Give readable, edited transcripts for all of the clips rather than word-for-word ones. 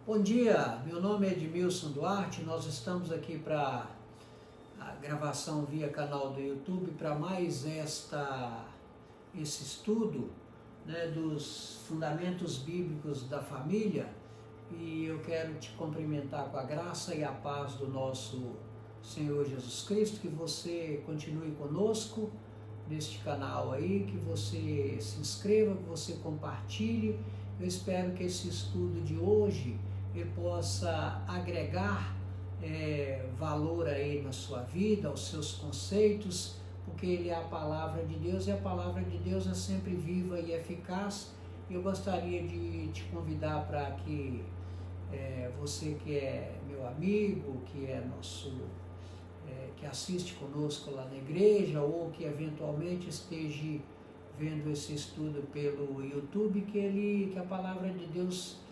Bom dia, meu nome é Edmilson Duarte, nós estamos aqui para a gravação via canal do YouTube para mais esse estudo, né, dos fundamentos bíblicos da família, e eu quero te cumprimentar com a graça e a paz do nosso Senhor Jesus Cristo, que você continue conosco neste canal aí, que você se inscreva, que você compartilhe. Eu espero que esse estudo de hoje ele possa agregar valor aí na sua vida, aos seus conceitos, porque ele é a palavra de Deus e a palavra de Deus é sempre viva e eficaz. Eu gostaria de te convidar para que você que é meu amigo, que é que assiste conosco lá na igreja ou que eventualmente esteja vendo esse estudo pelo YouTube, que a palavra de Deus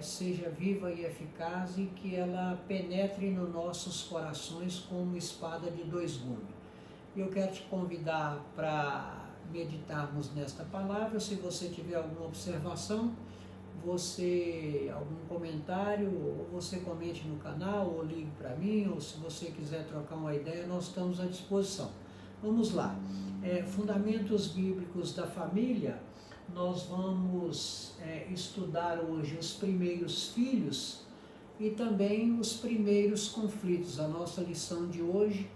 seja viva e eficaz e que ela penetre nos nossos corações como espada de dois gumes. Eu quero te convidar para meditarmos nesta palavra. Se você tiver alguma observação, algum comentário, ou você comente no canal, ou ligue para mim, ou se você quiser trocar uma ideia, nós estamos à disposição. Vamos lá. Fundamentos bíblicos da família. Nós vamos estudar hoje os primeiros filhos e também os primeiros conflitos. A nossa lição de hoje,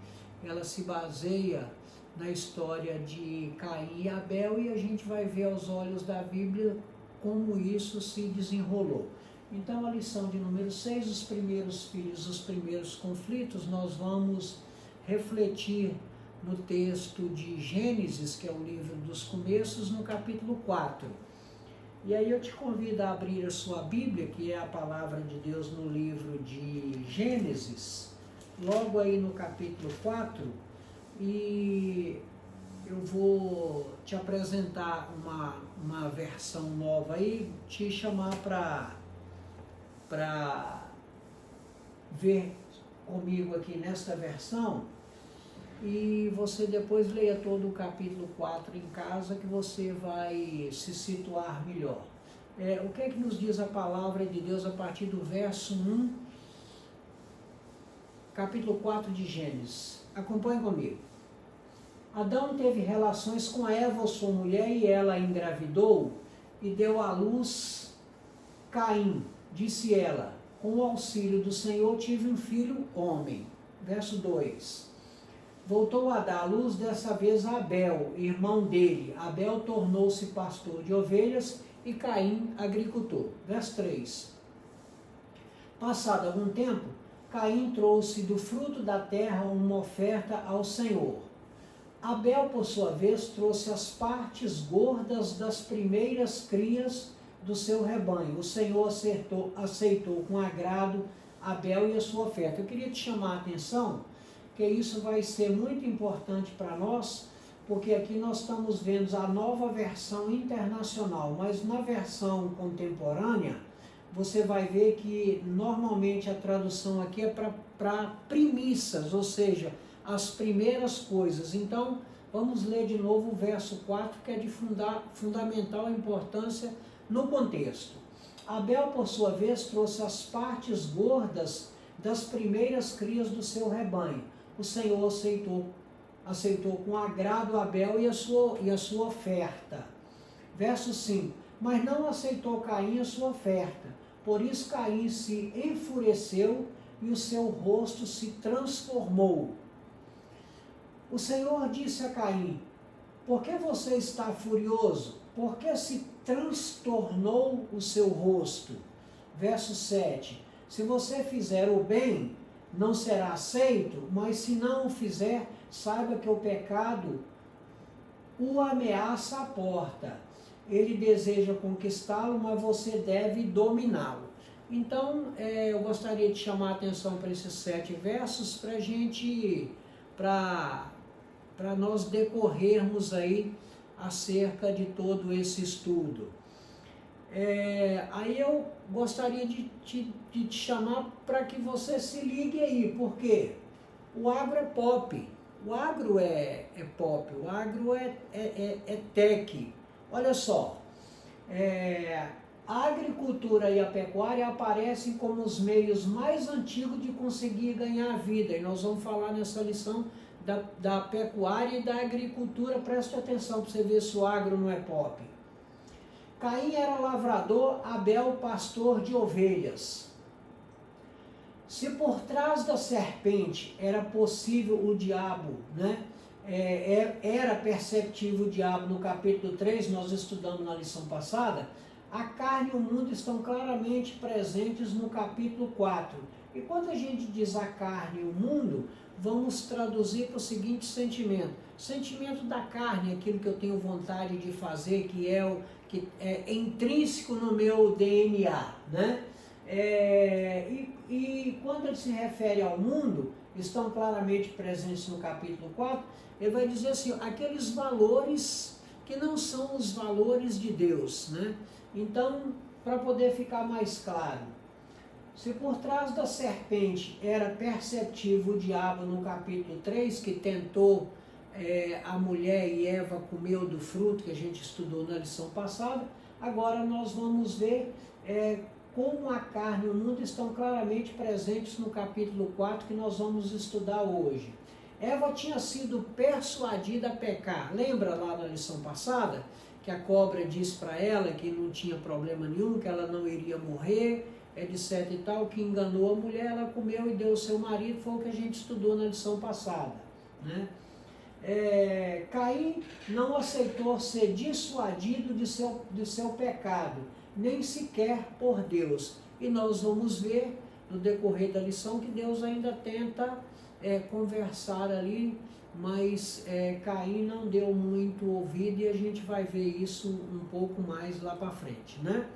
ela se baseia na história de Caim e Abel e a gente vai ver aos olhos da Bíblia como isso se desenrolou. Então, a lição de número 6, os primeiros filhos, os primeiros conflitos, nós vamos refletir no texto de Gênesis, que é o livro dos começos, no capítulo 4. E aí eu te convido a abrir a sua Bíblia, que é a palavra de Deus no livro de Gênesis, logo aí no capítulo 4, e eu vou te apresentar uma versão nova aí, te chamar para ver comigo aqui nesta versão, e você depois leia todo o capítulo 4 em casa, que você vai se situar melhor. O que é que nos diz a palavra de Deus a partir do verso 1, capítulo 4 de Gênesis? Acompanhe comigo. Adão teve relações com Eva, sua mulher, e ela engravidou e deu à luz Caim. Disse ela: com o auxílio do Senhor tive um filho homem. Verso 2. Voltou a dar à luz dessa vez a Abel, irmão dele. Abel tornou-se pastor de ovelhas e Caim agricultor. Verso 3. Passado algum tempo, Caim trouxe do fruto da terra uma oferta ao Senhor. Abel, por sua vez, trouxe as partes gordas das primeiras crias do seu rebanho. O Senhor aceitou com agrado Abel e a sua oferta. Eu queria te chamar a atenção, que isso vai ser muito importante para nós, porque aqui nós estamos vendo a nova versão internacional, mas na versão contemporânea, você vai ver que normalmente a tradução aqui é para primícias, ou seja, as primeiras coisas. Então, vamos ler de novo o verso 4, que é de fundamental importância no contexto. Abel, por sua vez, trouxe as partes gordas das primeiras crias do seu rebanho. O Senhor aceitou com agrado Abel e a sua oferta. Verso 5. Mas não aceitou Caim a sua oferta. Por isso Caim se enfureceu e o seu rosto se transformou. O Senhor disse a Caim: por que você está furioso? Por que se transtornou o seu rosto? Verso 7. Se você fizer o bem, não será aceito, mas se não o fizer, saiba que o pecado o ameaça à porta. Ele deseja conquistá-lo, mas você deve dominá-lo. Então, eu gostaria de chamar a atenção para esses 7 versos, para nós decorrermos aí acerca de todo esse estudo. Aí eu gostaria de te chamar para que você se ligue aí, porque o agro é pop, o agro é pop, o agro é tech. Olha só, a agricultura e a pecuária aparecem como os meios mais antigos de conseguir ganhar a vida. E nós vamos falar nessa lição da pecuária e da agricultura. Preste atenção para você ver se o agro não é pop. Caim era lavrador, Abel pastor de ovelhas. Se por trás da serpente era possível o diabo, né? Era perceptível o diabo no capítulo 3, nós estudamos na lição passada, a carne e o mundo estão claramente presentes no capítulo 4. E quando a gente diz a carne e o mundo, vamos traduzir para o seguinte sentimento. Sentimento da carne, aquilo que eu tenho vontade de fazer, que é intrínseco no meu DNA, né? E quando ele se refere ao mundo, estão claramente presentes no capítulo 4, ele vai dizer assim, aqueles valores que não são os valores de Deus, né? Então, para poder ficar mais claro, se por trás da serpente era perceptível o diabo no capítulo 3, que tentou a mulher e Eva comeu do fruto que a gente estudou na lição passada, agora nós vamos ver como a carne e o mundo estão claramente presentes no capítulo 4 que nós vamos estudar hoje. Eva tinha sido persuadida a pecar. Lembra lá na lição passada que a cobra disse para ela que não tinha problema nenhum, que ela não iria morrer, etc e tal, que enganou a mulher, ela comeu e deu ao seu marido, foi o que a gente estudou na lição passada, né? Caim não aceitou ser dissuadido de seu pecado, nem sequer por Deus. E nós vamos ver no decorrer da lição que Deus ainda tenta conversar ali, mas Caim não deu muito ouvido e a gente vai ver isso um pouco mais lá para frente, né?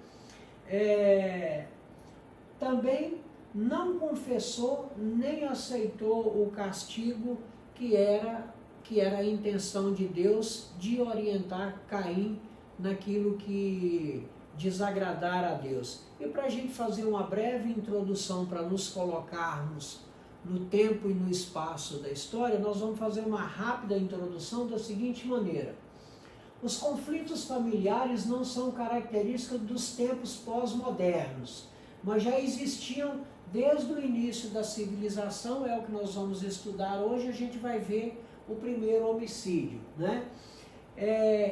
Também não confessou nem aceitou o castigo que era a intenção de Deus de orientar Caim naquilo que desagradar a Deus. E para a gente fazer uma breve introdução para nos colocarmos no tempo e no espaço da história, nós vamos fazer uma rápida introdução da seguinte maneira. Os conflitos familiares não são características dos tempos pós-modernos, mas já existiam desde o início da civilização, é o que nós vamos estudar hoje, a gente vai ver o primeiro homicídio, né?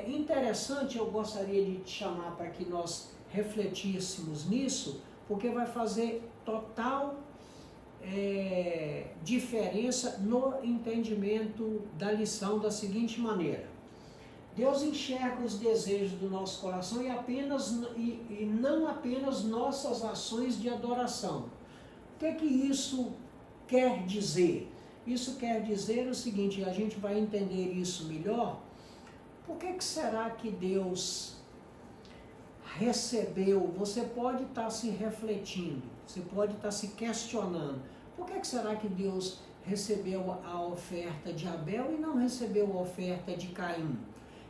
Interessante, eu gostaria de te chamar para que nós refletíssemos nisso, porque vai fazer total diferença no entendimento da lição da seguinte maneira. Deus enxerga os desejos do nosso coração e não apenas nossas ações de adoração. O que é que isso quer dizer? Isso quer dizer o seguinte, a gente vai entender isso melhor. Por que será que Deus recebeu? Você pode estar se refletindo, você pode estar se questionando. Por que será que Deus recebeu a oferta de Abel e não recebeu a oferta de Caim?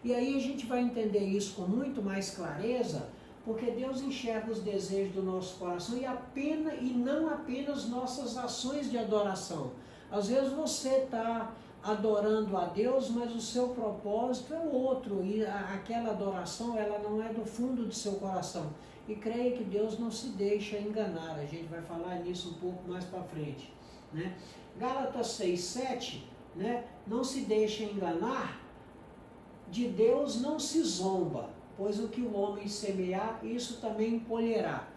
E aí a gente vai entender isso com muito mais clareza, porque Deus enxerga os desejos do nosso coração e não apenas nossas ações de adoração. Às vezes você está adorando a Deus, mas o seu propósito é outro, e aquela adoração ela não é do fundo do seu coração. E creia que Deus não se deixa enganar, a gente vai falar nisso um pouco mais para frente, né? Gálatas 6:7, né? Não se deixa enganar, de Deus não se zomba, pois o que o homem semear, isso também colherá.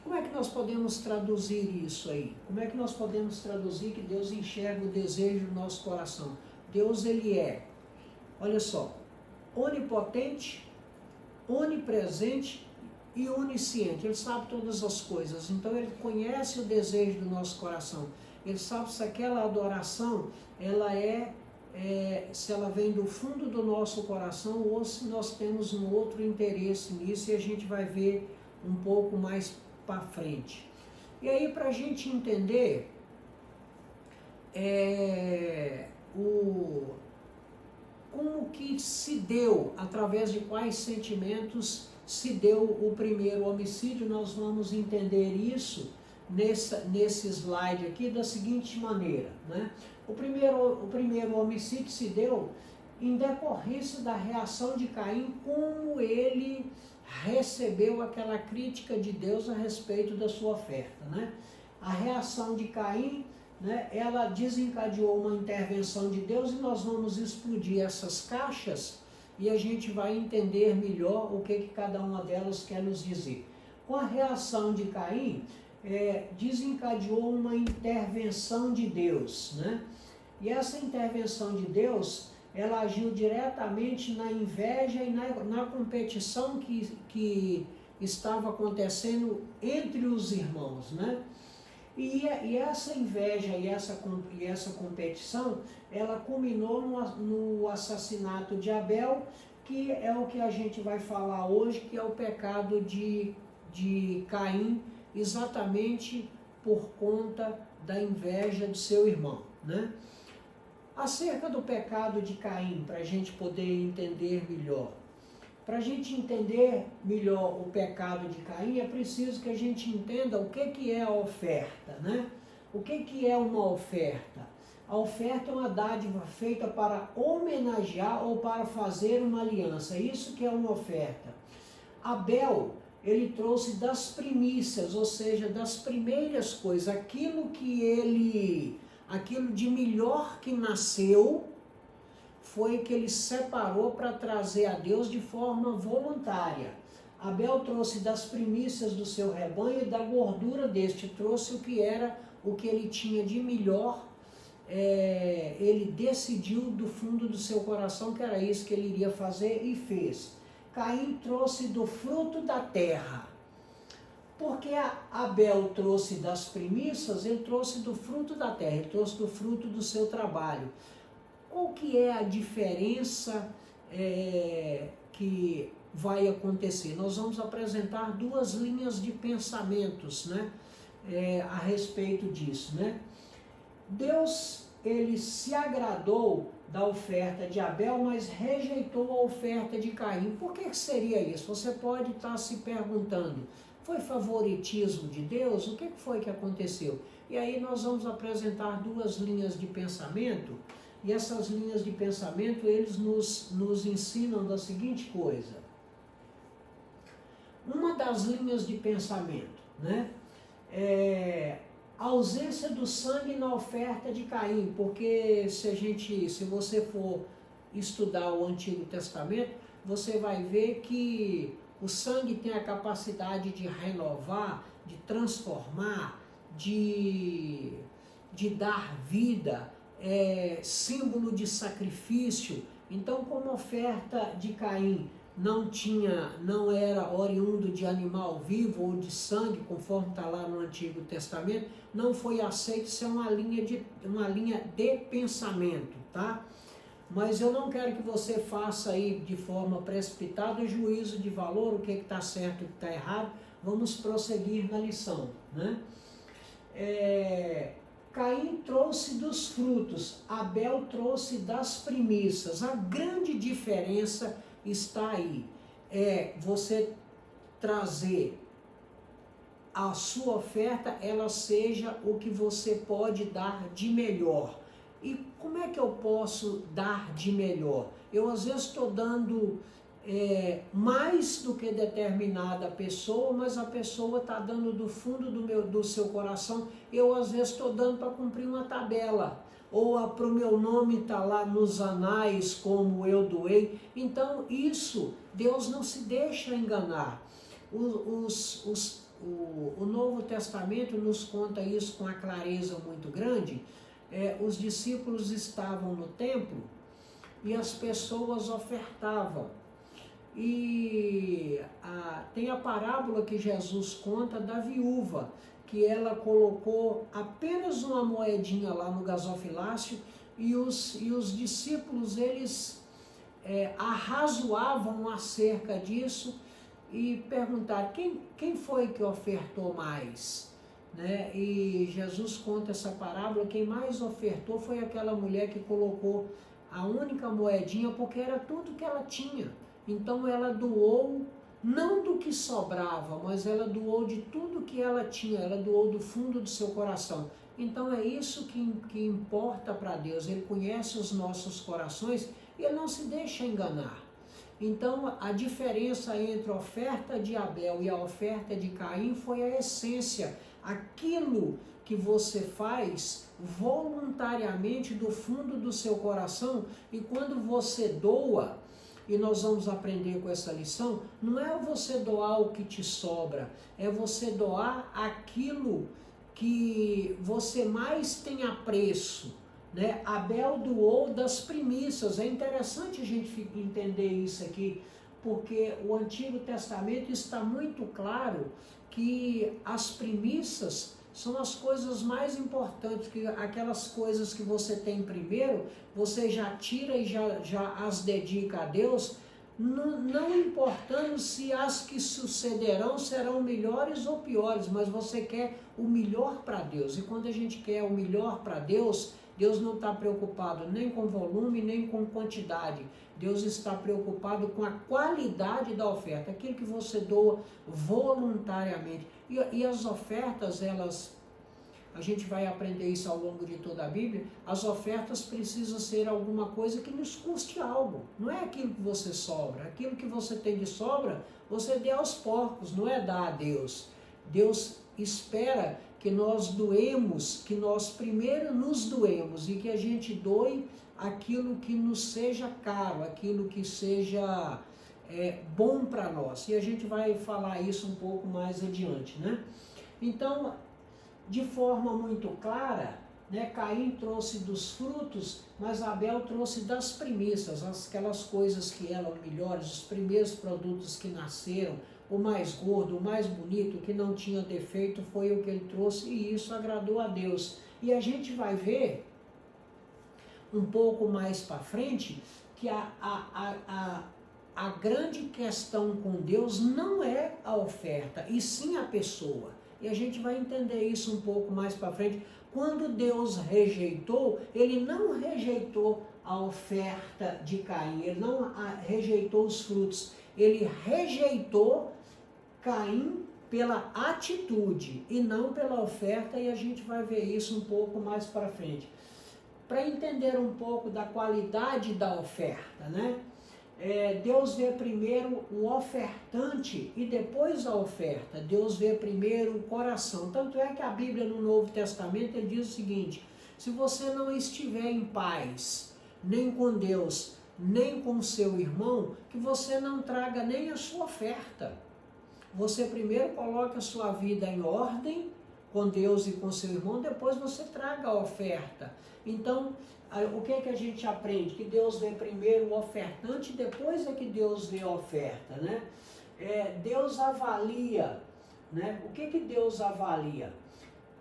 Como é que nós podemos traduzir isso aí? Como é que nós podemos traduzir que Deus enxerga o desejo do nosso coração? Deus, ele é, olha só, onipotente, onipresente e onisciente. Ele sabe todas as coisas, então ele conhece o desejo do nosso coração. Ele sabe se aquela adoração, ela se ela vem do fundo do nosso coração ou se nós temos um outro interesse nisso, e a gente vai ver um pouco mais para frente. E aí, para a gente entender como que se deu, através de quais sentimentos se deu o primeiro homicídio, nós vamos entender isso nesse slide aqui da seguinte maneira, né? O primeiro homicídio se deu em decorrência da reação de Caim, como ele recebeu aquela crítica de Deus a respeito da sua oferta, né? A reação de Caim, né, ela desencadeou uma intervenção de Deus, e nós vamos explodir essas caixas e a gente vai entender melhor o que cada uma delas quer nos dizer. Com a reação de Caim, desencadeou uma intervenção de Deus, né? E essa intervenção de Deus, ela agiu diretamente na inveja e na competição que estava acontecendo entre os irmãos, né? E essa inveja e essa competição, ela culminou no assassinato de Abel, que é o que a gente vai falar hoje, que é o pecado de Caim, exatamente por conta da inveja de seu irmão, né? Acerca do pecado de Caim, para a gente poder entender melhor. Para a gente entender melhor o pecado de Caim, é preciso que a gente entenda o que é a oferta, né? O que é uma oferta? A oferta é uma dádiva feita para homenagear ou para fazer uma aliança. Isso que é uma oferta. Abel, ele trouxe das primícias, ou seja, das primeiras coisas, aquilo de melhor que nasceu, foi que ele separou para trazer a Deus de forma voluntária. Abel trouxe das primícias do seu rebanho e da gordura deste, trouxe o que ele tinha de melhor, ele decidiu do fundo do seu coração que era isso que ele iria fazer e fez. Caim trouxe do fruto da terra. Porque Abel trouxe das primícias, ele trouxe do fruto da terra, ele trouxe do fruto do seu trabalho. Qual que é a diferença que vai acontecer? Nós vamos apresentar duas linhas de pensamentos, né, a respeito disso, né? Deus, ele se agradou da oferta de Abel, mas rejeitou a oferta de Caim. Por que seria isso? Você pode estar se perguntando, foi favoritismo de Deus? O que foi que aconteceu? E aí nós vamos apresentar duas linhas de pensamento, e essas linhas de pensamento, eles nos ensinam da seguinte coisa. Uma das linhas de pensamento, né, a ausência do sangue na oferta de Caim, porque se você for estudar o Antigo Testamento, você vai ver que o sangue tem a capacidade de renovar, de transformar, de dar vida, símbolo de sacrifício. Então, como a oferta de Caim não era oriundo de animal vivo ou de sangue, conforme está lá no Antigo Testamento, não foi aceito. Isso é uma linha de pensamento, tá? Mas eu não quero que você faça aí de forma precipitada o juízo de valor, o que está certo e o que está errado. Vamos prosseguir na lição, né? Caim trouxe dos frutos, Abel trouxe das primícias. A grande diferença está aí. Você trazer a sua oferta, ela seja o que você pode dar de melhor. E como é que eu posso dar de melhor? Eu às vezes estou dando mais do que determinada pessoa, mas a pessoa está dando do fundo do seu coração. Eu às vezes estou dando para cumprir uma tabela, ou para o meu nome estar lá nos anais como eu doei. Então isso, Deus não se deixa enganar. O Novo Testamento nos conta isso com uma clareza muito grande. Os discípulos estavam no templo e as pessoas ofertavam. E tem a parábola que Jesus conta da viúva, que ela colocou apenas uma moedinha lá no gasofilácio, e os discípulos, eles arrazoavam acerca disso e perguntaram, quem foi que ofertou mais? Né? E Jesus conta essa parábola, quem mais ofertou foi aquela mulher que colocou a única moedinha, porque era tudo que ela tinha. Então ela doou, não do que sobrava, mas ela doou de tudo que ela tinha, ela doou do fundo do seu coração. Então é isso que importa para Deus. Ele conhece os nossos corações e Ele não se deixa enganar. Então, a diferença entre a oferta de Abel e a oferta de Caim foi a essência, aquilo que você faz voluntariamente do fundo do seu coração, e quando você doa, e nós vamos aprender com essa lição, não é você doar o que te sobra, é você doar aquilo que você mais tem apreço, né? Abel doou das primícias. É interessante a gente entender isso aqui, porque o Antigo Testamento está muito claro que as primícias são as coisas mais importantes, que aquelas coisas que você tem primeiro, você já tira e já as dedica a Deus, não importando se as que sucederão serão melhores ou piores, mas você quer o melhor para Deus. E quando a gente quer o melhor para Deus, Deus não está preocupado nem com volume, nem com quantidade. Deus está preocupado com a qualidade da oferta, aquilo que você doa voluntariamente. E as ofertas, a gente vai aprender isso ao longo de toda a Bíblia, as ofertas precisam ser alguma coisa que nos custe algo. Não é aquilo que você sobra. Aquilo que você tem de sobra, você dê aos porcos, não é dar a Deus. Deus espera que nós doemos, que nós primeiro nos doemos e que a gente doe aquilo que nos seja caro, aquilo que seja bom para nós. E a gente vai falar isso um pouco mais adiante, né? Então, de forma muito clara, né, Caim trouxe dos frutos, mas Abel trouxe das primícias, aquelas coisas que eram melhores, os primeiros produtos que nasceram, o mais gordo, o mais bonito, que não tinha defeito, foi o que ele trouxe, e isso agradou a Deus. E a gente vai ver um pouco mais para frente que a grande questão com Deus não é a oferta, e sim a pessoa. E a gente vai entender isso um pouco mais para frente. Quando Deus rejeitou, ele não rejeitou a oferta de Caim, ele não rejeitou os frutos, ele rejeitou Caim pela atitude e não pela oferta, e a gente vai ver isso um pouco mais para frente. Para entender um pouco da qualidade da oferta, né? Deus vê primeiro o ofertante e depois a oferta. Deus vê primeiro o coração. Tanto é que a Bíblia no Novo Testamento ele diz o seguinte: se você não estiver em paz, nem com Deus, nem com seu irmão, que você não traga nem a sua oferta. Você primeiro coloca a sua vida em ordem com Deus e com seu irmão, depois você traga a oferta. Então, o que é que a gente aprende? Que Deus vê primeiro o ofertante, depois é que Deus vê a oferta, né? Deus avalia, né? O que Deus avalia?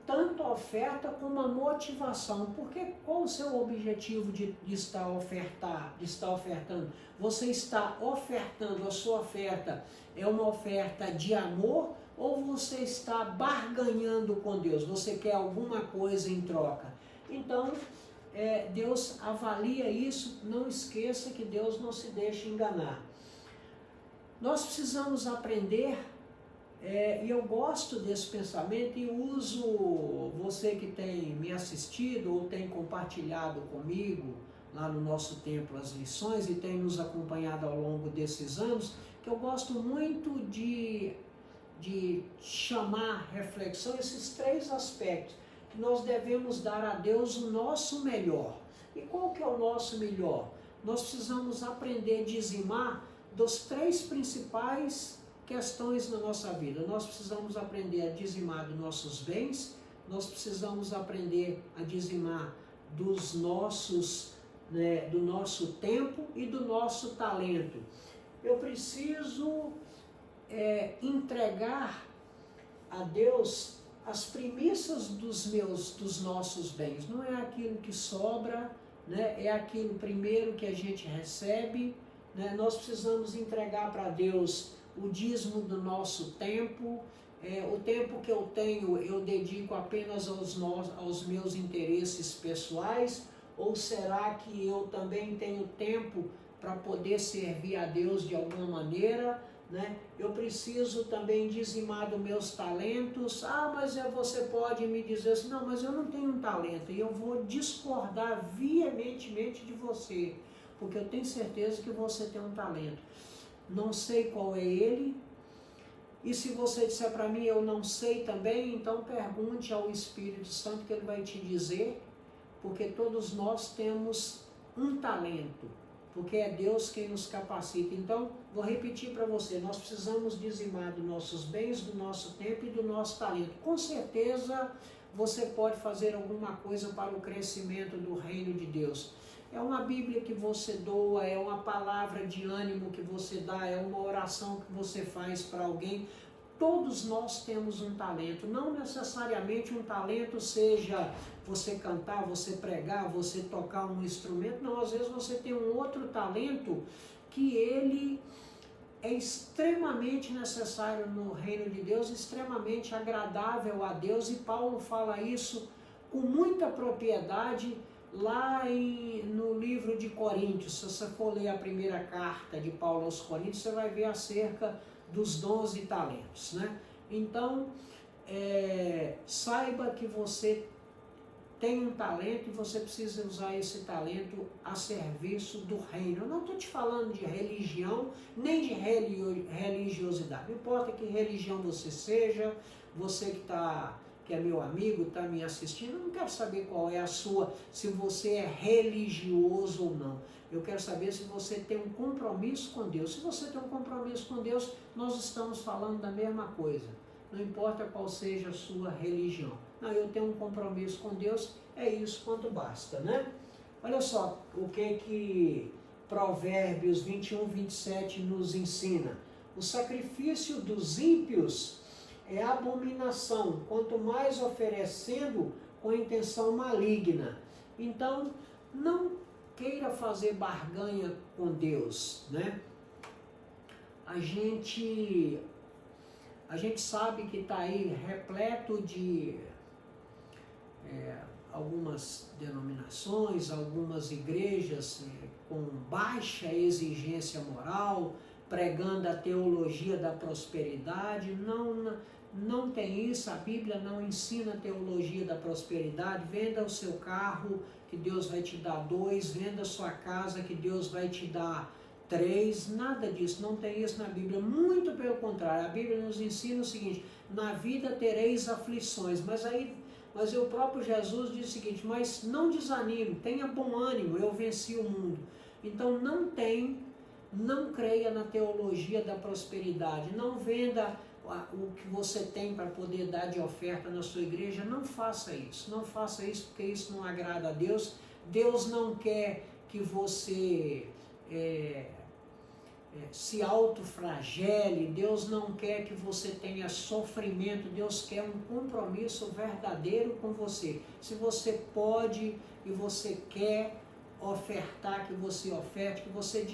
Tanto a oferta como a motivação. Porque qual o seu objetivo de estar ofertando? Você está ofertando, a sua oferta é uma oferta de amor, ou você está barganhando com Deus? Você quer alguma coisa em troca? Então, Deus avalia isso. Não esqueça que Deus não se deixa enganar. Nós precisamos aprender, e eu gosto desse pensamento e uso, você que tem me assistido ou tem compartilhado comigo lá no nosso templo as lições e tem nos acompanhado ao longo desses anos, que eu gosto muito de chamar reflexão esses três aspectos. Que nós devemos dar a Deus o nosso melhor. E qual que é o nosso melhor? Nós precisamos aprender a dizimar das três principais questões na nossa vida. Nós precisamos aprender a dizimar dos nossos bens, nós precisamos aprender a dizimar dos nossos, do nosso tempo e do nosso talento. Eu preciso entregar a Deus as primícias dos nossos bens. Não é aquilo que sobra, né? É aquilo primeiro que a gente recebe, né? Nós precisamos entregar para Deus o dízimo do nosso tempo. O tempo que eu tenho, eu dedico apenas aos meus interesses pessoais, ou será que eu também tenho tempo para poder servir a Deus de alguma maneira? Né? Eu preciso também dizimar dos meus talentos. Mas você pode me dizer assim: não, mas eu não tenho um talento. E eu vou discordar veementemente de você, porque eu tenho certeza que você tem um talento. não sei qual é ele. E se você disser para mim, eu não sei também, então pergunte ao Espírito Santo que ele vai te dizer, porque todos nós temos um talento, porque é Deus quem nos capacita. Então, vou repetir para você, nós precisamos dizimar dos nossos bens, do nosso tempo e do nosso talento. Com certeza, você pode fazer alguma coisa para o crescimento do reino de Deus. É uma Bíblia que você doa, é uma palavra de ânimo que você dá, é uma oração que você faz para alguém. Todos nós temos um talento, não necessariamente um talento seja você cantar, você pregar, você tocar um instrumento, não, às vezes você tem um outro talento que ele é extremamente necessário no reino de Deus, extremamente agradável a Deus, e Paulo fala isso com muita propriedade lá no livro de Coríntios. Se você for ler a primeira carta de Paulo aos Coríntios, você vai ver acerca dos dons e talentos, né? Então, saiba que você tem um talento e você precisa usar esse talento a serviço do reino. Eu não estou te falando de religião, nem de religiosidade. Não importa que religião você seja, você que é meu amigo, está me assistindo, eu não quero saber qual é a sua, se você é religioso ou não. Eu quero saber se você tem um compromisso com Deus. Se você tem um compromisso com Deus, nós estamos falando da mesma coisa. Não importa qual seja a sua religião. Não, eu tenho um compromisso com Deus, é isso quanto basta, né? Olha só o que Provérbios 21, 27 nos ensina. O sacrifício dos ímpios é abominação, quanto mais oferecendo com intenção maligna. Então, não queira fazer barganha com Deus, né? A gente sabe que está aí repleto de algumas denominações, algumas igrejas com baixa exigência moral, pregando a teologia da prosperidade. Não tem isso, a Bíblia não ensina a teologia da prosperidade. Venda o seu carro, que Deus vai te dar 2, venda a sua casa, que Deus vai te dar 3, nada disso, não tem isso na Bíblia, muito pelo contrário. A Bíblia nos ensina o seguinte: na vida tereis aflições, mas o próprio Jesus diz o seguinte: mas não desanime, tenha bom ânimo, eu venci o mundo. Então não creia na teologia da prosperidade, não venda o que você tem para poder dar de oferta na sua igreja, não faça isso porque isso não agrada a Deus. Deus não quer que você se autoflagele, Deus não quer que você tenha sofrimento, Deus quer um compromisso verdadeiro com você. Se você pode e você quer ofertar, que você oferte, que você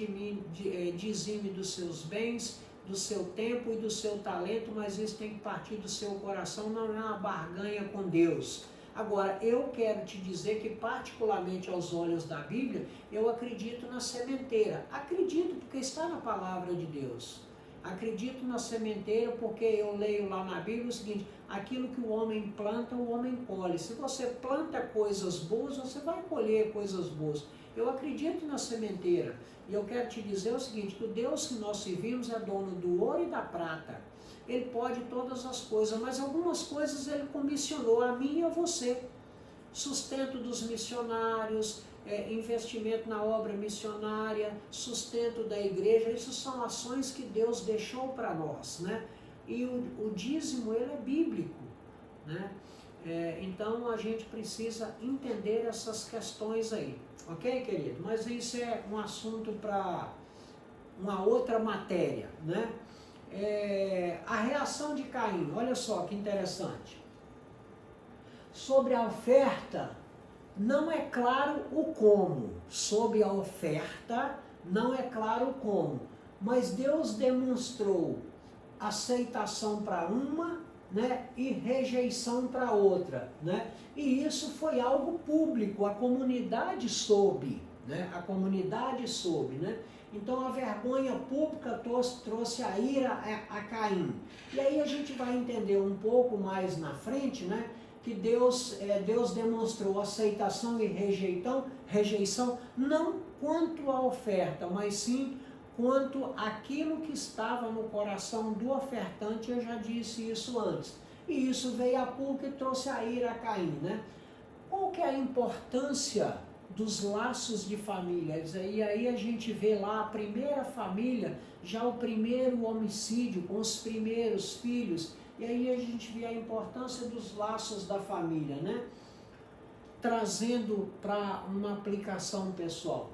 dizime dos seus bens, do seu tempo e do seu talento, mas isso tem que partir do seu coração, não é uma barganha com Deus. Agora, eu quero te dizer que, particularmente aos olhos da Bíblia, eu acredito na sementeira. Acredito porque está na palavra de Deus. Acredito na sementeira porque eu leio lá na Bíblia o seguinte: aquilo que o homem planta, o homem colhe. Se você planta coisas boas, você vai colher coisas boas. Eu acredito na sementeira. E eu quero te dizer o seguinte: que o Deus que nós servimos é dono do ouro e da prata. Ele pode todas as coisas, mas algumas coisas ele comissionou a mim e a você. Sustento dos missionários, investimento na obra missionária, sustento da igreja, isso são ações que Deus deixou para nós, né? E o dízimo, ele é bíblico, né? Então a gente precisa entender essas questões aí, ok, querido? Mas isso é um assunto para uma outra matéria, né? A reação de Caim, olha só que interessante. Sobre a oferta, não é claro o como. Sobre a oferta, não é claro o como. Mas Deus demonstrou aceitação para uma, né, e rejeição para outra, né? E isso foi algo público, a comunidade soube, né? A comunidade soube, né? Então a vergonha pública trouxe a ira a Caim. E aí a gente vai entender um pouco mais na frente, né, que Deus demonstrou aceitação e rejeição não quanto à oferta, mas sim quanto aquilo que estava no coração do ofertante. Eu já disse isso antes. E isso veio a público e trouxe a ira a Caim, né? Qual que é a importância dos laços de família? E aí a gente vê lá a primeira família, já o primeiro homicídio com os primeiros filhos, e aí a gente vê a importância dos laços da família, né? Trazendo para uma aplicação pessoal.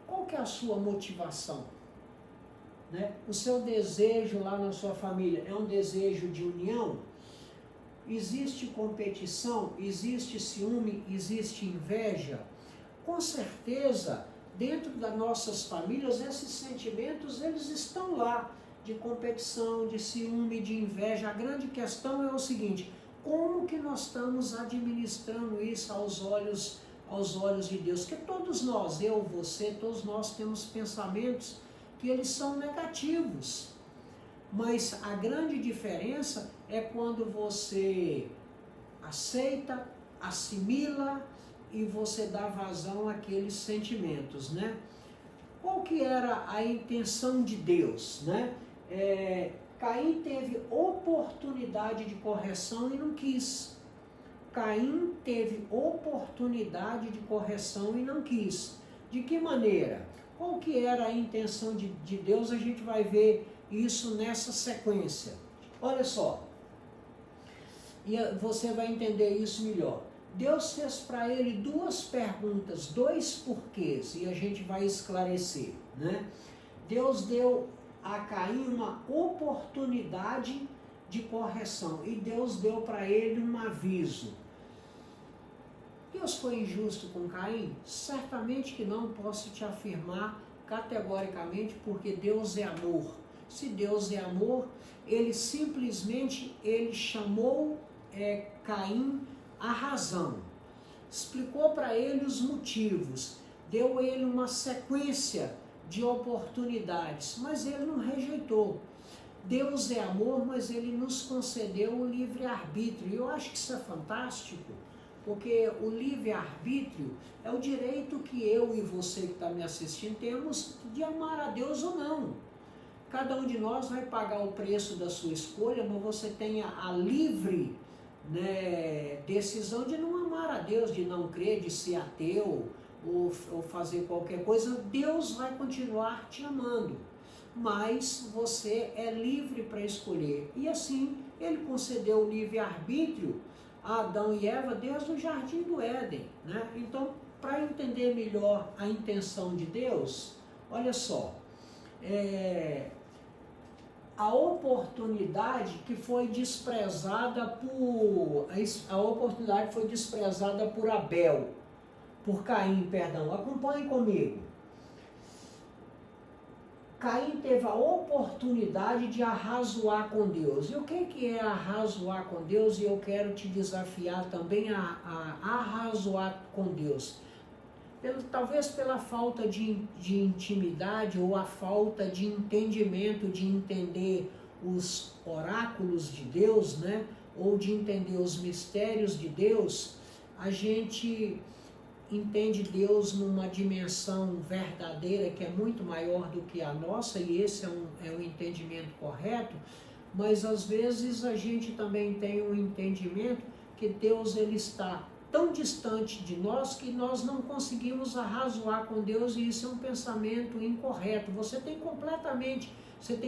Qual que é a sua motivação? Né? O seu desejo lá na sua família é um desejo de união? Existe competição? Existe ciúme? Existe inveja? Com certeza, dentro das nossas famílias, esses sentimentos, eles estão lá, de competição, de ciúme, de inveja. A grande questão é o seguinte: como que nós estamos administrando isso aos olhos de Deus? Porque todos nós, eu, você, todos nós temos pensamentos que eles são negativos. Mas a grande diferença é quando você aceita, assimila e você dá vazão àqueles sentimentos, né? Qual que era a intenção de Deus, né? Caim teve oportunidade de correção e não quis. Caim teve oportunidade de correção e não quis. De que maneira? Qual que era a intenção de Deus? A gente vai ver isso nessa sequência. Olha só, e você vai entender isso melhor. Deus fez para ele duas perguntas, dois porquês, e a gente vai esclarecer, né? Deus deu a Caim uma oportunidade de correção e Deus deu para ele um aviso. Deus foi injusto com Caim? Certamente que não, posso te afirmar categoricamente, porque Deus é amor. Se Deus é amor, ele simplesmente chamou Caim à razão, explicou para ele os motivos, deu a ele uma sequência de oportunidades, mas ele não rejeitou. Deus é amor, mas ele nos concedeu o livre-arbítrio. Eu acho que isso é fantástico, porque o livre-arbítrio é o direito que eu e você que está me assistindo temos de amar a Deus ou não. Cada um de nós vai pagar o preço da sua escolha, mas você tem a livre, né, decisão de não amar a Deus, de não crer, de ser ateu ou fazer qualquer coisa. Deus vai continuar te amando, mas você é livre para escolher. E assim, ele concedeu o livre-arbítrio a Adão e Eva desde o Jardim do Éden, né? Então, para entender melhor a intenção de Deus, olha só, a oportunidade que foi desprezada por Abel, por Caim, perdão. Acompanhe comigo. Caim teve a oportunidade de arrazoar com Deus. E o que é arrazoar com Deus? E eu quero te desafiar também a arrazoar com Deus. Talvez pela falta de intimidade ou a falta de entendimento, de entender os oráculos de Deus, né? Ou de entender os mistérios de Deus, a gente entende Deus numa dimensão verdadeira que é muito maior do que a nossa, e esse é um entendimento correto, mas às vezes a gente também tem um entendimento que Deus ele está tão distante de nós que nós não conseguimos arrazoar com Deus, e isso é um pensamento incorreto. Você tem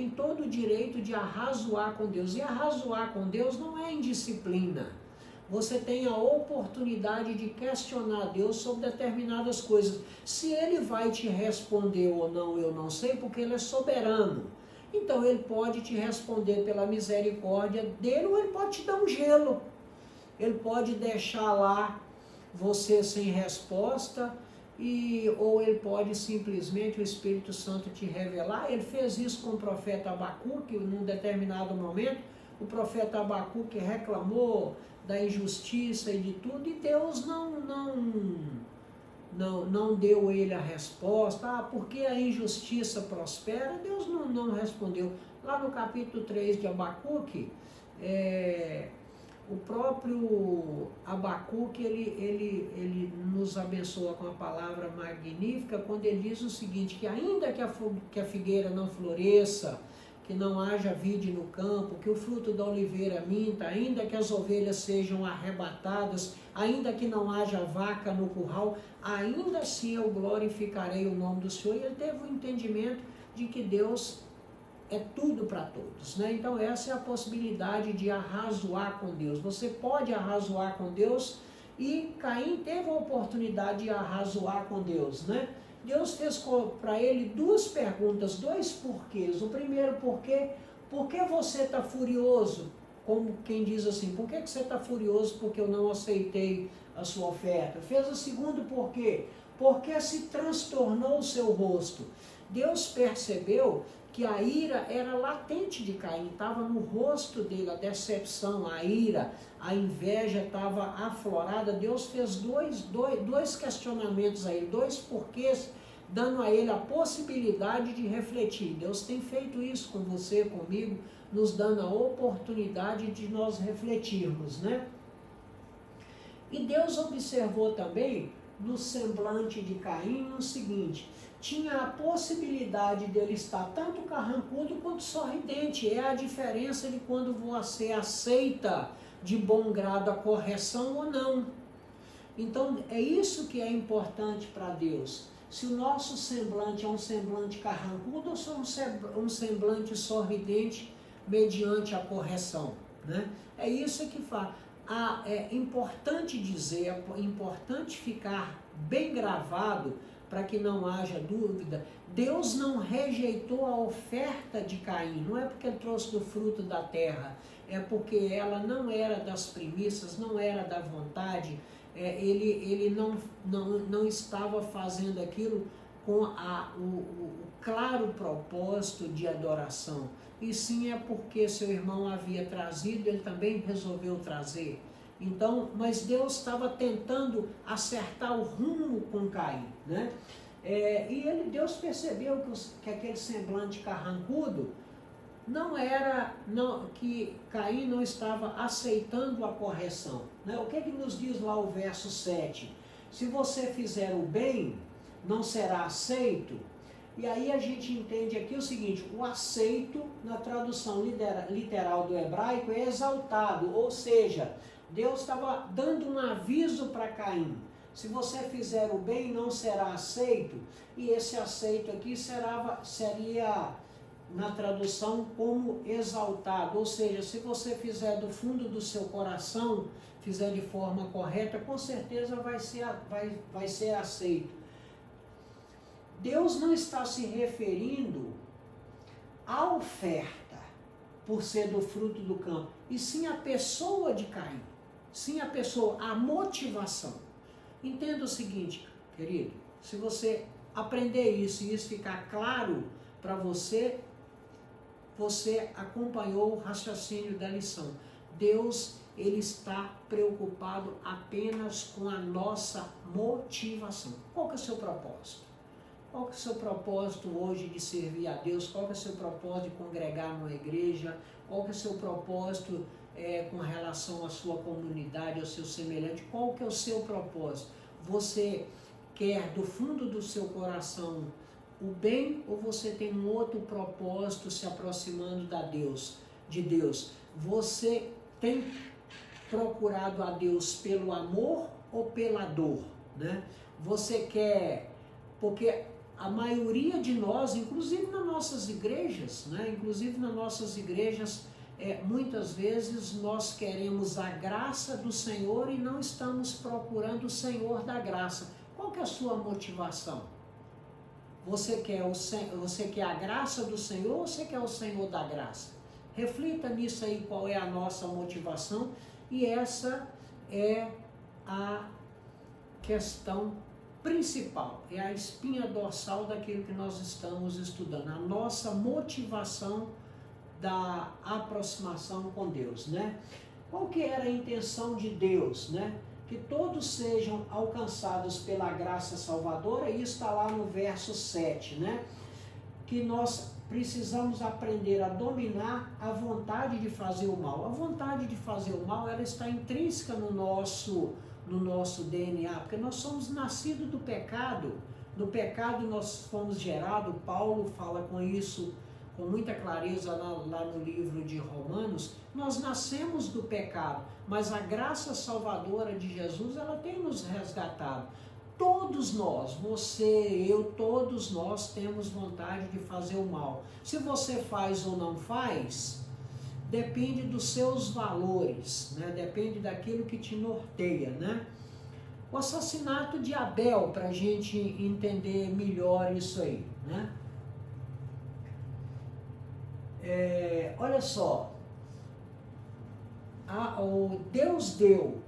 todo o direito de arrazoar com Deus, e arrazoar com Deus não é indisciplina. Você tem a oportunidade de questionar Deus sobre determinadas coisas. Se ele vai te responder ou não, eu não sei, porque ele é soberano. Então ele pode te responder pela misericórdia dele, ou ele pode te dar um gelo. Ele pode deixar lá você sem resposta, ou ele pode simplesmente, o Espírito Santo te revelar. Ele fez isso com o profeta Abacuque, num determinado momento. O profeta Abacuque reclamou da injustiça e de tudo, e Deus não deu ele a resposta. Porque a injustiça prospera? Deus não respondeu. Lá no capítulo 3 de Abacuque, próprio Abacuque, ele nos abençoa com a palavra magnífica, quando ele diz o seguinte, que ainda que a figueira não floresça, que não haja vide no campo, que o fruto da oliveira minta, ainda que as ovelhas sejam arrebatadas, ainda que não haja vaca no curral, ainda assim eu glorificarei o nome do Senhor. E ele teve o entendimento de que Deus é tudo para todos, né? Então essa é a possibilidade de arrazoar com Deus. Você pode arrazoar com Deus, e Caim teve a oportunidade de arrazoar com Deus, né? Deus fez para ele duas perguntas, dois porquês. O primeiro porquê, por que você está furioso? Como quem diz assim, por que você está furioso porque eu não aceitei a sua oferta? Fez o segundo porquê, porque se transtornou o seu rosto. Deus percebeu que a ira era latente de Caim, estava no rosto dele, a decepção, a ira, a inveja estava aflorada. Deus fez dois questionamentos a ele, dois porquês, dando a ele a possibilidade de refletir. Deus tem feito isso com você, comigo, nos dando a oportunidade de nós refletirmos, né? E Deus observou também no semblante de Caim o seguinte, tinha a possibilidade dele estar tanto carrancudo quanto sorridente. É a diferença de quando você aceita de bom grado a correção ou não. Então é isso que é importante para Deus. Se o nosso semblante é um semblante carrancudo ou se é um semblante sorridente mediante a correção, né? É isso que faz. É importante dizer, é importante ficar bem gravado para que não haja dúvida. Deus não rejeitou a oferta de Caim, não é porque ele trouxe do fruto da terra, é porque ela não era das primícias, não era da vontade, ele não estava fazendo aquilo com o claro propósito de adoração, e sim é porque seu irmão havia trazido, ele também resolveu trazer. Então, mas Deus estava tentando acertar o rumo com Caim, né? Deus percebeu que aquele semblante carrancudo que Caim não estava aceitando a correção, né? O que nos diz lá o verso 7? Se você fizer o bem, não será aceito. E aí a gente entende aqui o seguinte, o aceito, na tradução literal do hebraico, é exaltado, ou seja, Deus estava dando um aviso para Caim, se você fizer o bem não será aceito, e esse aceito aqui seria na tradução como exaltado, ou seja, se você fizer do fundo do seu coração, fizer de forma correta, com certeza vai ser aceito. Deus não está se referindo à oferta, por ser do fruto do campo, e sim a pessoa de Caim. Sim, a pessoa, a motivação. Entenda o seguinte, querido, se você aprender isso e isso ficar claro para você, você acompanhou o raciocínio da lição. Deus, ele está preocupado apenas com a nossa motivação. Qual que é o seu propósito? Qual que é o seu propósito hoje de servir a Deus? Qual que é o seu propósito de congregar numa igreja? Qual que é o seu propósito com relação à sua comunidade, ao seu semelhante? Qual que é o seu propósito? Você quer do fundo do seu coração o bem, ou você tem um outro propósito se aproximando de Deus? Você tem procurado a Deus pelo amor ou pela dor, né? Você quer, porque a maioria de nós, inclusive nas nossas igrejas, né? Muitas vezes nós queremos a graça do Senhor e não estamos procurando o Senhor da graça. Qual que é a sua motivação? Você quer a graça do Senhor ou você quer o Senhor da graça? Reflita nisso aí, qual é a nossa motivação, e essa é a questão principal, é a espinha dorsal daquilo que nós estamos estudando, a nossa motivação da aproximação com Deus, né? Qual que era a intenção de Deus, né? Que todos sejam alcançados pela graça salvadora, e isso está lá no verso 7, né? Que nós precisamos aprender a dominar a vontade de fazer o mal. A vontade de fazer o mal, ela está intrínseca no nosso DNA, porque nós somos nascidos do pecado. No pecado nós fomos gerados, Paulo fala com isso com muita clareza lá no livro de Romanos. Nós nascemos do pecado, mas a graça salvadora de Jesus, ela tem nos resgatado. Todos nós, você, eu, todos nós temos vontade de fazer o mal. Se você faz ou não faz, depende dos seus valores, né? Depende daquilo que te norteia, né? O assassinato de Abel, para a gente entender melhor isso aí, né? Olha só, Deus deu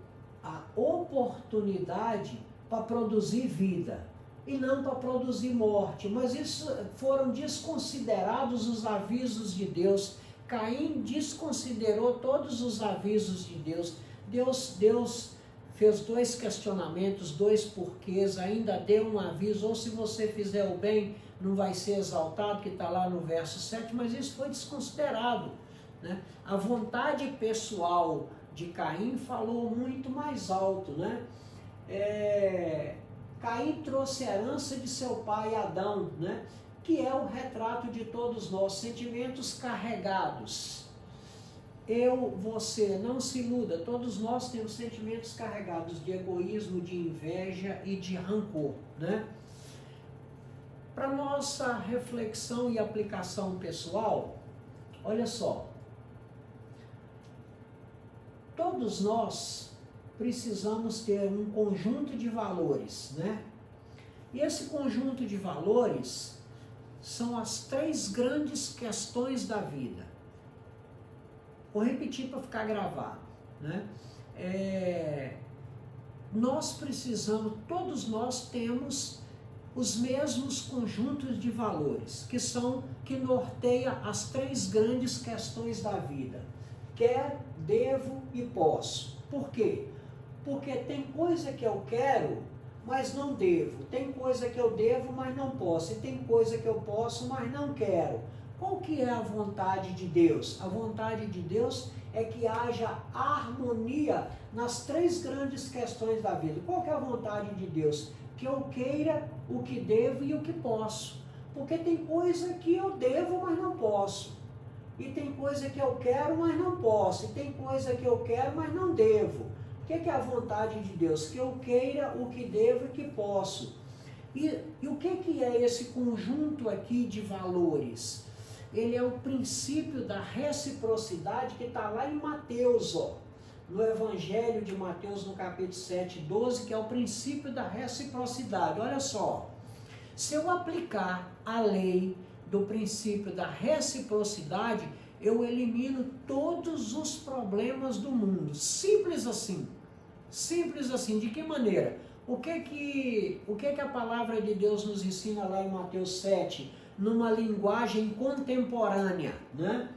a oportunidade para produzir vida e não para produzir morte, mas isso foram desconsiderados os avisos de Deus. Caim desconsiderou todos os avisos de Deus. Deus fez 2 questionamentos, 2 porquês, ainda deu um aviso: ou se você fizer o bem, não vai ser exaltado, que está lá no verso 7, mas isso foi desconsiderado, né? A vontade pessoal de Caim falou muito mais alto, né? Caim trouxe a herança de seu pai Adão, né? Que é o retrato de todos nós, sentimentos carregados. Você, não se iluda, todos nós temos sentimentos carregados de egoísmo, de inveja e de rancor, né? Para nossa reflexão e aplicação pessoal, olha só, todos nós precisamos ter um conjunto de valores, né? E esse conjunto de valores são as 3 grandes questões da vida. Vou repetir para ficar gravado, né? Nós precisamos, todos nós temos os mesmos conjuntos de valores, que norteia as 3 grandes questões da vida. Quero, devo e posso. Por quê? Porque tem coisa que eu quero, mas não devo. Tem coisa que eu devo, mas não posso. E tem coisa que eu posso, mas não quero. Qual que é a vontade de Deus? A vontade de Deus é que haja harmonia nas 3 grandes questões da vida. Qual que é a vontade de Deus? Que eu queira o que devo e o que posso. Porque tem coisa que eu devo, mas não posso. E tem coisa que eu quero, mas não posso. E tem coisa que eu quero, mas não devo. O que é a vontade de Deus? Que eu queira o que devo e que posso. E o que é esse conjunto aqui de valores? Ele é o princípio da reciprocidade que está lá em Mateus, ó, no Evangelho de Mateus, no capítulo 7, 12, que é o princípio da reciprocidade. Olha só, se eu aplicar a lei do princípio da reciprocidade, eu elimino todos os problemas do mundo. Simples assim. Simples assim. De que maneira? O que a palavra de Deus nos ensina lá em Mateus 7, numa linguagem contemporânea, né?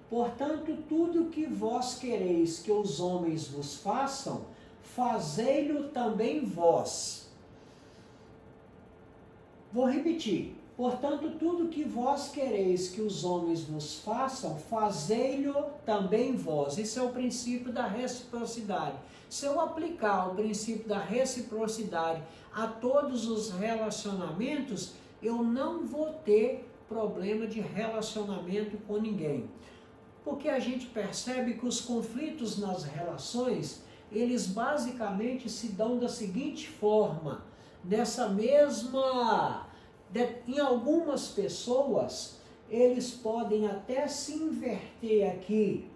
Portanto, tudo que vós quereis que os homens vos façam, fazei-lo também vós. Vou repetir. Portanto, tudo que vós quereis que os homens vos façam, fazei-lo também vós. Esse é o princípio da reciprocidade. Se eu aplicar o princípio da reciprocidade a todos os relacionamentos, eu não vou ter problema de relacionamento com ninguém. Porque a gente percebe que os conflitos nas relações, eles basicamente se dão da seguinte forma, em algumas pessoas, eles podem até se inverter aqui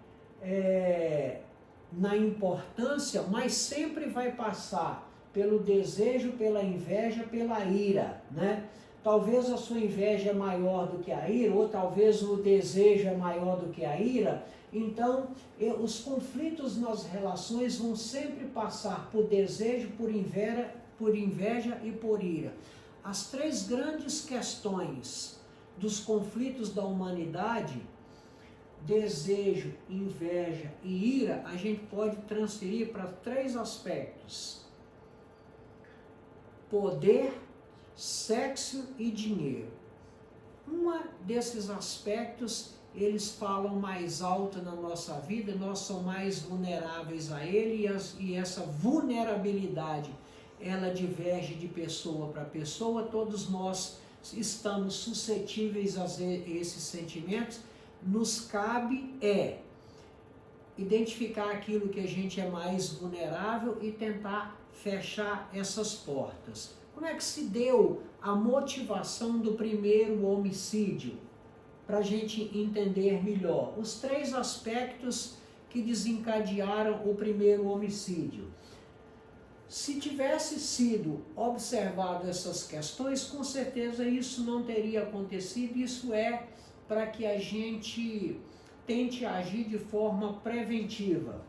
na importância, mas sempre vai passar pelo desejo, pela inveja, pela ira, né? Talvez a sua inveja é maior do que a ira, ou talvez o desejo é maior do que a ira. Então, os conflitos nas relações vão sempre passar por desejo, por inveja e por ira. As 3 grandes questões dos conflitos da humanidade, desejo, inveja e ira, a gente pode transferir para 3 aspectos: poder, sexo e dinheiro. desses aspectos, eles falam mais alto na nossa vida, nós somos mais vulneráveis a ele, e essa vulnerabilidade, ela diverge de pessoa para pessoa, todos nós estamos suscetíveis a esses sentimentos. Nos cabe identificar aquilo que a gente é mais vulnerável e tentar fechar essas portas. Como é que se deu a motivação do primeiro homicídio? Para a gente entender melhor os 3 aspectos que desencadearam o primeiro homicídio. Se tivesse sido observado essas questões, com certeza isso não teria acontecido. Isso é para que a gente tente agir de forma preventiva,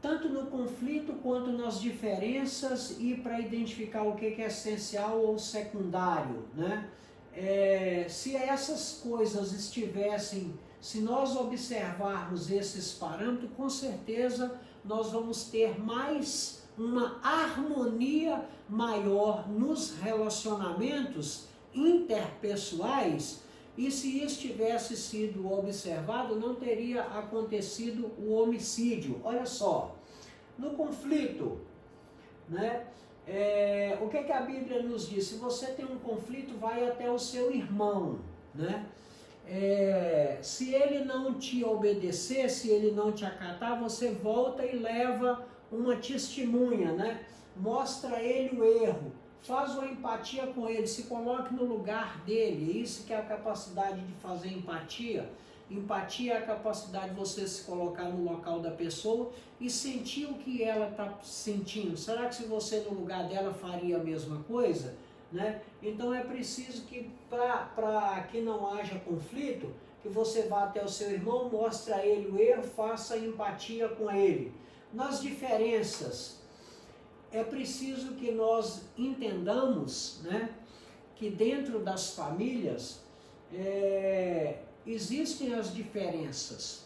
tanto no conflito quanto nas diferenças, e para identificar o que é essencial ou secundário, né? Se essas coisas se nós observarmos esses parâmetros, com certeza nós vamos ter uma harmonia maior nos relacionamentos interpessoais, e se isso tivesse sido observado, não teria acontecido o homicídio. Olha só, no conflito, né? O que a Bíblia nos diz? Se você tem um conflito, vai até o seu irmão, né? Se ele não te obedecer, se ele não te acatar, você volta e leva uma testemunha, né? Mostra a ele o erro, faz uma empatia com ele, se coloque no lugar dele. Isso que é a capacidade de fazer empatia. Empatia é a capacidade de você se colocar no local da pessoa e sentir o que ela está sentindo. Será que se você no lugar dela faria a mesma coisa? Né? Então é preciso que, para que não haja conflito, que você vá até o seu irmão, mostre a ele o erro, faça empatia com ele. Nas diferenças, é preciso que nós entendamos, né, que dentro das famílias existem as diferenças.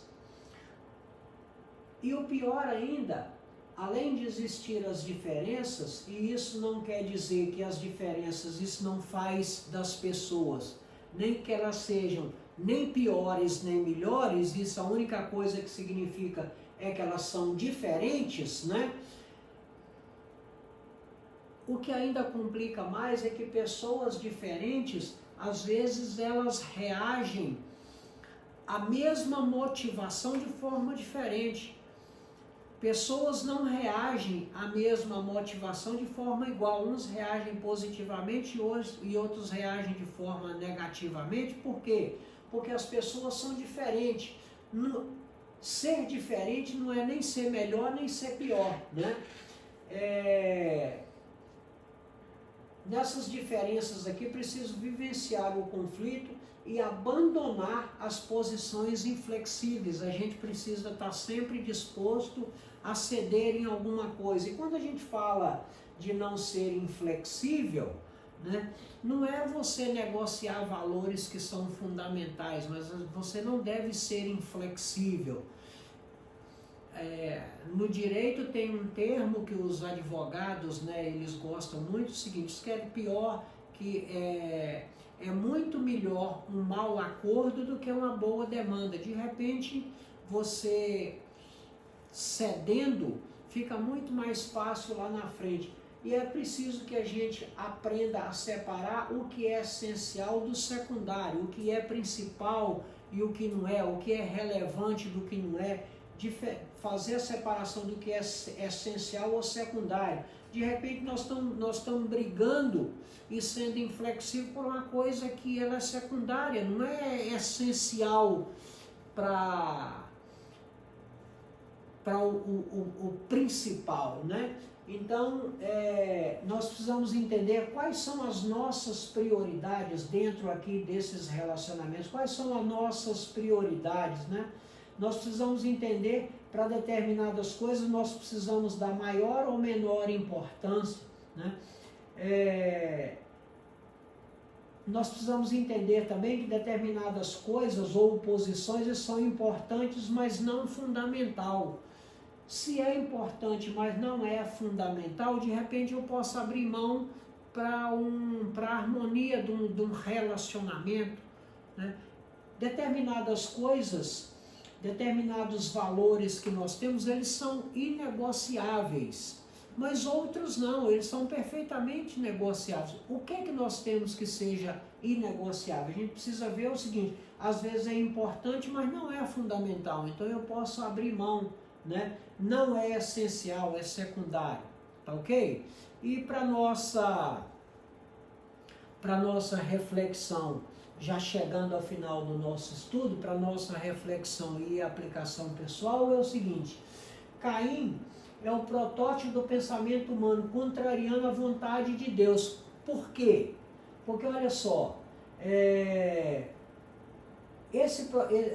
E o pior ainda, além de existir as diferenças, e isso não quer dizer que as diferenças, isso não faz das pessoas, nem que elas sejam nem piores nem melhores, isso a única coisa que significa é que elas são diferentes, né? O que ainda complica mais é que pessoas diferentes, às vezes elas reagem à mesma motivação de forma diferente. Pessoas não reagem à mesma motivação de forma igual. Uns reagem positivamente e outros reagem de forma negativamente. Por quê? Porque as pessoas são diferentes. Ser diferente não é nem ser melhor nem ser pior, né? Nessas diferenças aqui, preciso vivenciar o conflito e abandonar as posições inflexíveis. A gente precisa estar sempre disposto a ceder em alguma coisa. E quando a gente fala de não ser inflexível, né, não é você negociar valores que são fundamentais, mas você não deve ser inflexível. No direito tem um termo que os advogados, né, eles gostam muito, o seguinte: isso que é pior, que é muito melhor um mau acordo do que uma boa demanda. De repente, você cedendo, fica muito mais fácil lá na frente. E é preciso que a gente aprenda a separar o que é essencial do secundário, o que é principal e o que não é, o que é relevante do que não é, fazer a separação do que é essencial ou secundário. De repente nós estamos brigando e sendo inflexível por uma coisa que ela é secundária, não é essencial para o principal, né? Então, nós precisamos entender quais são as nossas prioridades dentro aqui desses relacionamentos, quais são as nossas prioridades, né? Nós precisamos entender, para determinadas coisas, nós precisamos dar maior ou menor importância, né? Nós precisamos entender também que determinadas coisas ou posições são importantes, mas não fundamental. Se é importante, mas não é fundamental, de repente eu posso abrir mão para a harmonia de um relacionamento, né? Determinadas coisas, determinados valores que nós temos, eles são inegociáveis, mas outros não, eles são perfeitamente negociáveis. O que é que nós temos que seja inegociável? A gente precisa ver o seguinte: às vezes é importante, mas não é fundamental, então eu posso abrir mão, né? Não é essencial, é secundário, tá ok? E para nossa reflexão, já chegando ao final do nosso estudo, para nossa reflexão e aplicação pessoal, é o seguinte: Caim é o protótipo do pensamento humano, contrariando a vontade de Deus. Por quê? Porque olha só,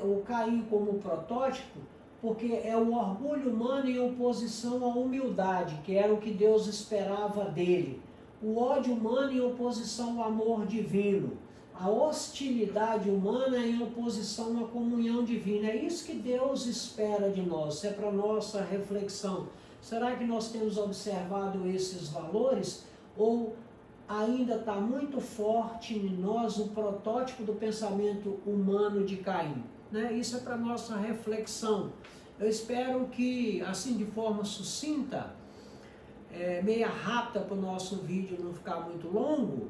o Caim como protótipo, porque é o orgulho humano em oposição à humildade, que era o que Deus esperava dele. O ódio humano em oposição ao amor divino. A hostilidade humana em oposição à comunhão divina. É isso que Deus espera de nós, isso é para nossa reflexão. Será que nós temos observado esses valores? Ou ainda está muito forte em nós o protótipo do pensamento humano de Caim? Né? Isso é para nossa reflexão. Eu espero que, assim, de forma sucinta, meia rápida para o nosso vídeo não ficar muito longo,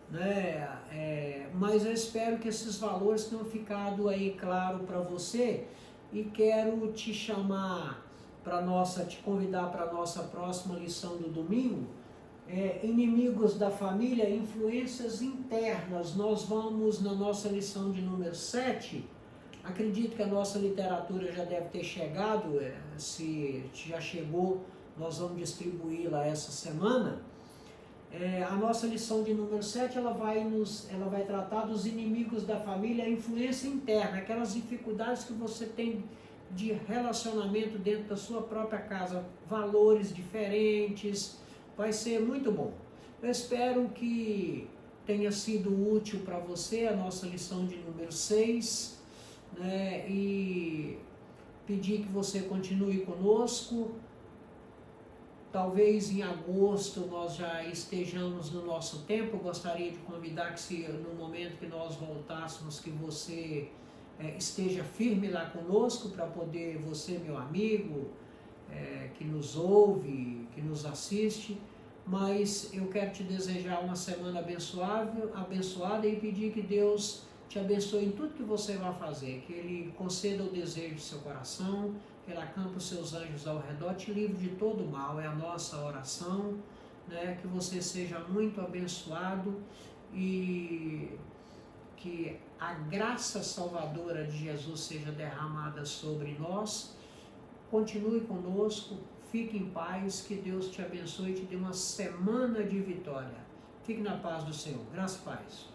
né? Mas eu espero que esses valores tenham ficado aí claro para você, e quero te chamar te convidar para a nossa próxima lição do domingo. Inimigos da família, influências internas. Nós vamos na nossa lição de número 7, acredito que a nossa literatura já deve ter chegado, se já chegou, nós vamos distribuí-la essa semana. A nossa lição de número 7, ela vai tratar dos inimigos da família, a influência interna, aquelas dificuldades que você tem de relacionamento dentro da sua própria casa, valores diferentes. Vai ser muito bom. Eu espero que tenha sido útil para você a nossa lição de número 6, né? E pedir que você continue conosco. Talvez em agosto nós já estejamos no nosso tempo. Eu gostaria de convidar que, se no momento que nós voltássemos, que você esteja firme lá conosco, para poder, você, meu amigo, que nos ouve, que nos assiste. Mas eu quero te desejar uma semana abençoada e pedir que Deus te abençoe em tudo que você vai fazer, que Ele conceda o desejo do seu coração, que Ele acampe os seus anjos ao redor, te livre de todo mal, é a nossa oração, né? Que você seja muito abençoado e que a graça salvadora de Jesus seja derramada sobre nós. Continue conosco, fique em paz, que Deus te abençoe e te dê uma semana de vitória. Fique na paz do Senhor. Graça e paz.